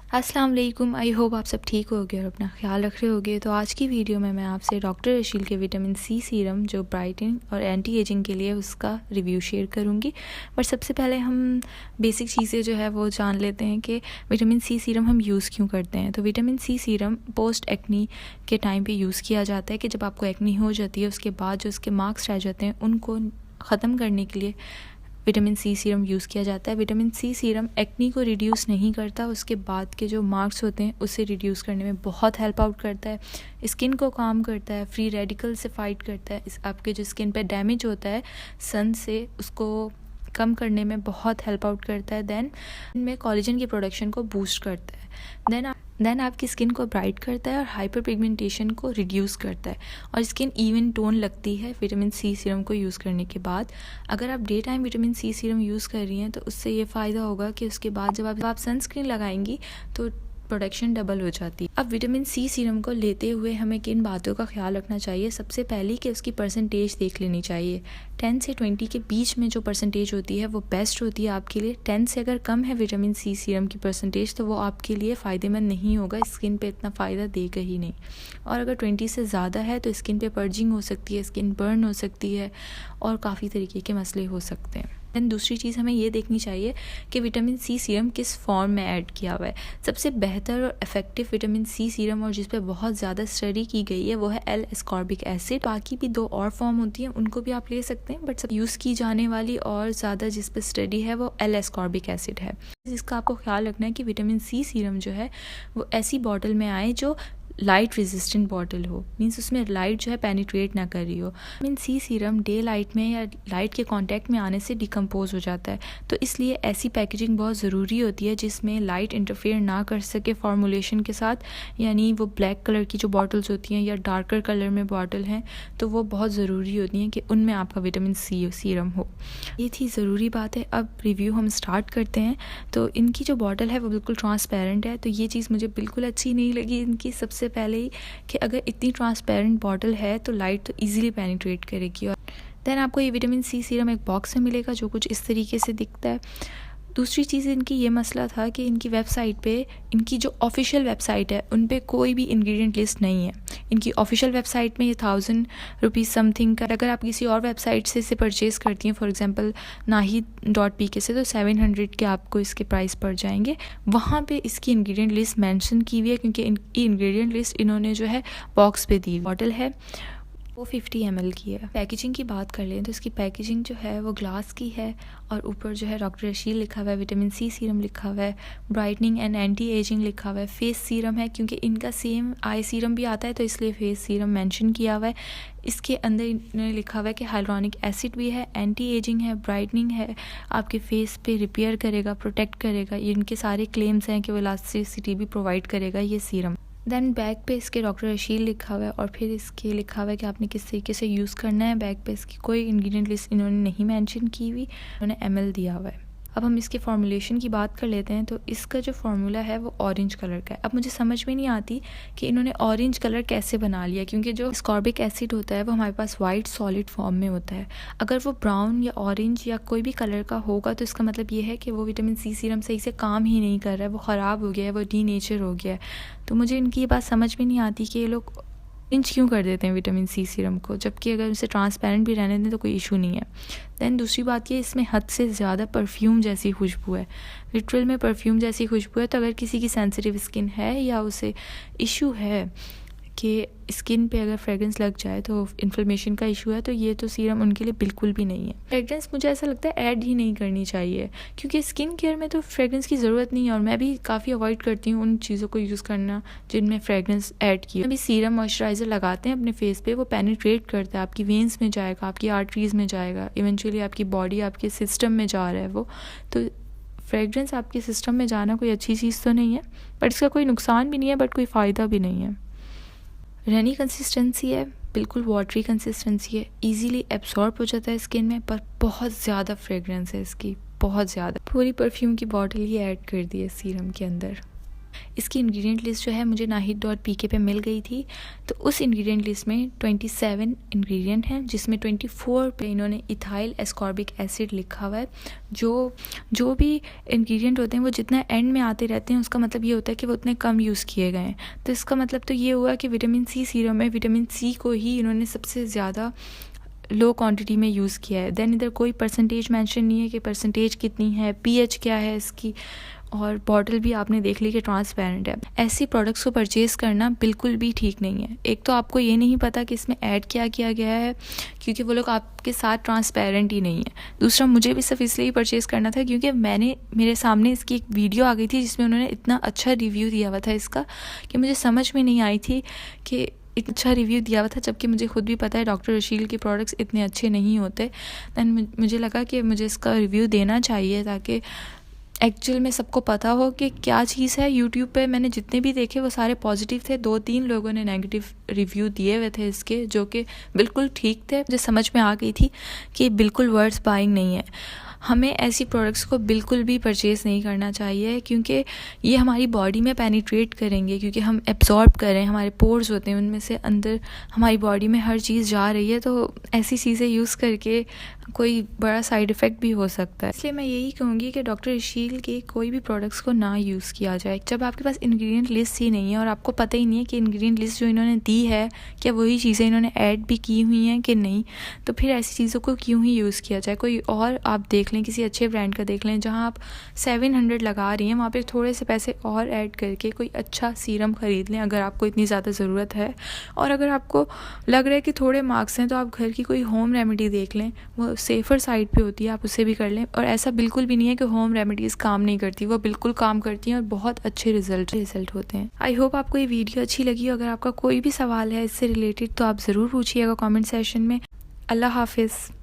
अस्सलाम वालेकुम। I hope आप सब ठीक होगे और अपना ख्याल रख रहे होगे। तो आज की वीडियो में मैं आपसे डॉक्टर रशील के विटामिन सी सीरम जो ब्राइटनिंग और एंटी एजिंग के लिए उसका रिव्यू शेयर करूंगी। पर सबसे पहले हम बेसिक चीज़ें जो है वो जान लेते हैं कि विटामिन सी सीरम हम यूज़ क्यों करते हैं। तो vitamin C serum post acne के टाइम पे यूज़ किया जाता है कि जब आपको एक्नी हो जाती है उसके बाद जो उसके मार्क्स रह जाते हैं उनको ख़त्म करने के लिए विटामिन सी सीरम यूज़ किया जाता है। विटामिन सी सीरम एक्नी को रिड्यूस नहीं करता, उसके बाद के जो मार्क्स होते हैं उसे रिड्यूस करने में बहुत हेल्प आउट करता है। स्किन को काम करता है, फ्री रेडिकल से फाइट करता है। इस आपके जो स्किन पे डैमेज होता है सन से उसको कम करने में बहुत हेल्प आउट करता है। देन इनमें कोलेजन की प्रोडक्शन को बूस्ट करता है। देन आपकी स्किन को ब्राइट करता है और हाइपर पिगमेंटेशन को रिड्यूस करता है और स्किन इवन टोन लगती है विटामिन सी सीरम को यूज़ करने के बाद। अगर आप day time vitamin C serum use कर रही हैं तो उससे ये फ़ायदा होगा कि उसके बाद जब आप सनस्क्रीन लगाएंगी तो प्रोडक्शन डबल हो जाती है। अब विटामिन सी सीरम को लेते हुए हमें किन बातों का ख्याल रखना चाहिए। सबसे पहले कि उसकी परसेंटेज देख लेनी चाहिए। 10 से 20 के बीच में जो परसेंटेज होती है वो बेस्ट होती है आपके लिए। 10 से अगर कम है विटामिन सी सीरम की परसेंटेज तो वो आपके लिए फ़ायदेमंद नहीं होगा, स्किन पे इतना फ़ायदा देगा ही नहीं। और अगर 20 से ज़्यादा है तो स्किन पे पर्जिंग हो सकती है, स्किन बर्न हो सकती है और काफ़ी तरीके के मसले हो सकते हैं। दैन दूसरी चीज़ हमें ये देखनी चाहिए कि विटामिन सी सीरम किस फॉर्म में ऐड किया हुआ है। सबसे बेहतर और इफेक्टिव विटामिन सी सीरम और जिस पे बहुत ज़्यादा स्टडी की गई है वो है एल एस्कॉर्बिक एसिड। बाकी भी 2 और फॉर्म होती हैं, उनको भी आप ले सकते हैं, बट सब यूज़ की जाने वाली और ज़्यादा जिस पे स्टडी है वो एल एस्कॉर्बिक एसिड है। जिसका आपको ख्याल रखना है कि विटामिन सी सीरम जो है वो ऐसी बॉटल में आए जो लाइट रेजिस्टेंट बॉटल हो, मीन्स उसमें लाइट जो है पेनिट्रेट ना कर रही हो। Vitamin C serum daylight में या लाइट के कांटेक्ट में आने से डिकम्पोज हो जाता है, तो इसलिए ऐसी पैकेजिंग बहुत ज़रूरी होती है जिसमें लाइट इंटरफेयर ना कर सके फॉर्मुलेशन के साथ। यानी वो ब्लैक कलर की जो बॉटल्स होती हैं या डार्कर कलर में बॉटल हैं तो वो बहुत ज़रूरी होती हैं कि उनमें आपका विटामिन सी सीरम हो। ये थी ज़रूरी बात है। अब रिव्यू हम स्टार्ट करते हैं। तो इनकी जो बॉटल है वो बिल्कुल ट्रांसपेरेंट है, तो ये चीज़ मुझे बिल्कुल अच्छी नहीं लगी इनकी। सबसे पहले ही कि अगर इतनी ट्रांसपेरेंट बॉटल है तो लाइट तो इजीली पेनिट्रेट करेगी। और देन आपको ये विटामिन सी सीरम एक बॉक्स में मिलेगा जो कुछ इस तरीके से दिखता है। दूसरी चीज़ इनकी ये मसला था कि इनकी वेबसाइट पे, इनकी जो ऑफिशियल वेबसाइट है उन पे कोई भी इंग्रेडिएंट लिस्ट नहीं है। इनकी ऑफिशियल वेबसाइट में ये 1000 रुपीज़ समथिंग का, अगर आप किसी और वेबसाइट से इसे परचेज़ करती हैं फॉर एग्जांपल nahi.pk से, तो 700 के आपको इसके प्राइस पड़ जाएंगे। वहाँ पे इसकी इंग्रेडिएंट लिस्ट मेंशन की हुई है क्योंकि इनकी इंग्रेडिएंट लिस्ट इन्होंने जो है बॉक्स पे दी। बॉटल है वो 50 ml की है। पैकेजिंग की बात कर लें तो इसकी पैकेजिंग जो है वो ग्लास की है और ऊपर जो है डॉक्टर रशील लिखा हुआ है, विटामिन सी सीरम लिखा हुआ है, ब्राइटनिंग एंड एंटी एजिंग लिखा हुआ है, फेस सीरम है क्योंकि इनका सेम आई सीरम भी आता है तो इसलिए फेस सीरम मेंशन किया हुआ है। इसके अंदर इन्होंने लिखा हुआ है कि हाइलुरोनिक एसिड भी है, एंटी एजिंग है, ब्राइटनिंग है, आपके फेस पे रिपेयर करेगा, प्रोटेक्ट करेगा। ये इनके सारे क्लेम्स हैं कि वो इलास्टिसिटी भी प्रोवाइड करेगा ये सीरम। देन बैक पे इसके डॉक्टर रशील लिखा हुआ है और फिर इसके लिखा हुआ है कि आपने किस तरीके से यूज़ करना है। बैक पे इसकी कोई इंग्रेडिएंट लिस्ट इन्होंने नहीं मेंशन की हुई, उन्होंने ml दिया हुआ है। अब हम इसके फॉर्मुलेशन की बात कर लेते हैं। तो इसका जो फार्मूला है वो ऑरेंज कलर का है। अब मुझे समझ में नहीं आती कि इन्होंने ऑरेंज कलर कैसे बना लिया, क्योंकि जो एस्कॉर्बिक एसिड होता है वो हमारे पास वाइट सॉलिड फॉर्म में होता है। अगर वो ब्राउन या ऑरेंज या कोई भी कलर का होगा तो इसका मतलब ये है कि वो विटामिन सी सीरम सही से काम ही नहीं कर रहा है, वो ख़राब हो गया है, वो डीनेचर हो गया है। तो मुझे इनकी ये बात समझ में नहीं आती कि ये लोग ऑरेंज क्यों कर देते हैं विटामिन सी सीरम को, जबकि अगर इसे ट्रांसपेरेंट भी रहने दें तो कोई इशू नहीं है। दैन दूसरी बात ये, इसमें हद से ज़्यादा परफ्यूम जैसी खुशबू है, लिटरल में परफ्यूम जैसी खुशबू है। तो अगर किसी की सेंसिटिव स्किन है या उसे इशू है कि स्किन पे अगर फ्रेगरेंस लग जाए तो इन्फ्लेमेशन का इशू है, तो ये तो सीरम उनके लिए बिल्कुल भी नहीं है। फ्रेगरेंस मुझे ऐसा लगता है ऐड ही नहीं करनी चाहिए क्योंकि स्किन केयर में तो फ्रेगरेंस की ज़रूरत नहीं है और मैं भी काफ़ी अवॉइड करती हूँ उन चीज़ों को यूज़ करना जिनमें फ्रेगरेंस ऐड की। अभी सीरम मॉइस्चराइज़र लगाते हैं अपने फेस पे, वो पेनिट्रेट करता है, आपकी वेन्स में जाएगा, आपकी आर्टरीज़ में जाएगा, इवेंचुअली आपकी बॉडी, आपके सिस्टम में जा रहा है वो। तो फ्रेगरेंस आपके सिस्टम में जाना कोई अच्छी चीज़ तो नहीं है, बट इसका कोई नुकसान भी नहीं है बट कोई फ़ायदा भी नहीं है। रनी कंसिस्टेंसी है, बिल्कुल वाटरी कंसिस्टेंसी है, इजीली एब्सॉर्ब हो जाता है स्किन में, पर बहुत ज़्यादा फ्रेगरेंस है इसकी, बहुत ज़्यादा। पूरी परफ्यूम की बॉटल ही ऐड कर दी है सीरम के अंदर। इसकी इंग्रेडिएंट लिस्ट जो है मुझे nahid.pk पे मिल गई थी। तो उस इंग्रेडिएंट लिस्ट में 27 इंग्रेडिएंट हैं, जिसमें 24 पे इन्होंने इथाइल एस्कॉर्बिक एसिड लिखा हुआ है। जो भी इंग्रेडिएंट होते हैं वो जितना एंड में आते रहते हैं, उसका मतलब ये होता है कि वो उतने कम यूज़ किए गए हैं। तो इसका मतलब तो ये हुआ कि विटामिन सी सीरम में विटामिन सी को ही इन्होंने सबसे ज़्यादा लो क्वांटिटी में यूज़ किया है। देन इधर कोई परसेंटेज मेंशन नहीं है कि परसेंटेज कितनी है, पीएच क्या है इसकी, और बॉटल भी आपने देख ली कि ट्रांसपेरेंट है। ऐसी प्रोडक्ट्स को परचेज़ करना बिल्कुल भी ठीक नहीं है। एक तो आपको ये नहीं पता कि इसमें ऐड क्या किया गया है, क्योंकि वो लोग आपके साथ ट्रांसपेरेंट ही नहीं है। दूसरा, मुझे भी सिर्फ इसलिए ही परचेज़ करना था क्योंकि मेरे सामने इसकी एक वीडियो आ गई थी जिसमें उन्होंने इतना अच्छा रिव्यू दिया हुआ था इसका, कि मुझे समझ में नहीं आई थी कि इतना अच्छा रिव्यू दिया हुआ था, जबकि मुझे खुद भी पता है डॉक्टर रशील के प्रोडक्ट्स इतने अच्छे नहीं होते। दैन मुझे लगा कि मुझे इसका रिव्यू देना चाहिए ताकि एक्चुअल में सबको पता हो कि क्या चीज़ है। यूट्यूब पे मैंने जितने भी देखे वो सारे पॉजिटिव थे, 2-3 लोगों ने नेगेटिव रिव्यू दिए हुए थे इसके, जो कि बिल्कुल ठीक थे। मुझे समझ में आ गई थी कि बिल्कुल वर्थ बाइंग नहीं है। हमें ऐसी प्रोडक्ट्स को बिल्कुल भी परचेज़ नहीं करना चाहिए, क्योंकि ये हमारी बॉडी में पेनिट्रेट करेंगे, क्योंकि हम एब्जॉर्ब कर रहे हैं, हमारे पोर्स होते हैं उनमें से अंदर हमारी बॉडी में हर चीज़ जा रही है। तो ऐसी चीज़ें यूज़ करके कोई बड़ा साइड इफ़ेक्ट भी हो सकता है। इसलिए मैं यही कहूँगी कि डॉक्टर रशील के कोई भी प्रोडक्ट्स को ना यूज़ किया जाए जब आपके पास इंग्रेडिएंट लिस्ट ही नहीं है और आपको पता ही नहीं है कि इंग्रेडिएंट लिस्ट जो इन्होंने दी है क्या वही चीज़ें इन्होंने ऐड भी की हुई हैं कि नहीं। तो फिर ऐसी चीज़ों को क्यों ही यूज़ किया जाए। कोई और आप देख लें, किसी अच्छे ब्रांड का देख लें, जहाँ आप 700 लगा रही हैं वहाँ पे थोड़े से पैसे और ऐड करके कोई अच्छा सीरम ख़रीद लें अगर आपको इतनी ज़्यादा ज़रूरत है। और अगर आपको लग रहा है कि थोड़े मार्क्स हैं तो आप घर की कोई होम रेमेडी देख लें, वो सेफ़र साइड पे होती है, आप उससे भी कर लें। और ऐसा बिल्कुल भी नहीं है कि होम रेमेडीज़ काम नहीं करती, वो बिल्कुल काम करती हैं और बहुत अच्छे रिज़ल्ट होते हैं। आई होप आपको ये वीडियो अच्छी लगी। अगर आपका कोई भी सवाल है इससे रिलेटेड तो आप ज़रूर पूछिएगा कमेंट सेशन में। अल्लाह हाफिज़।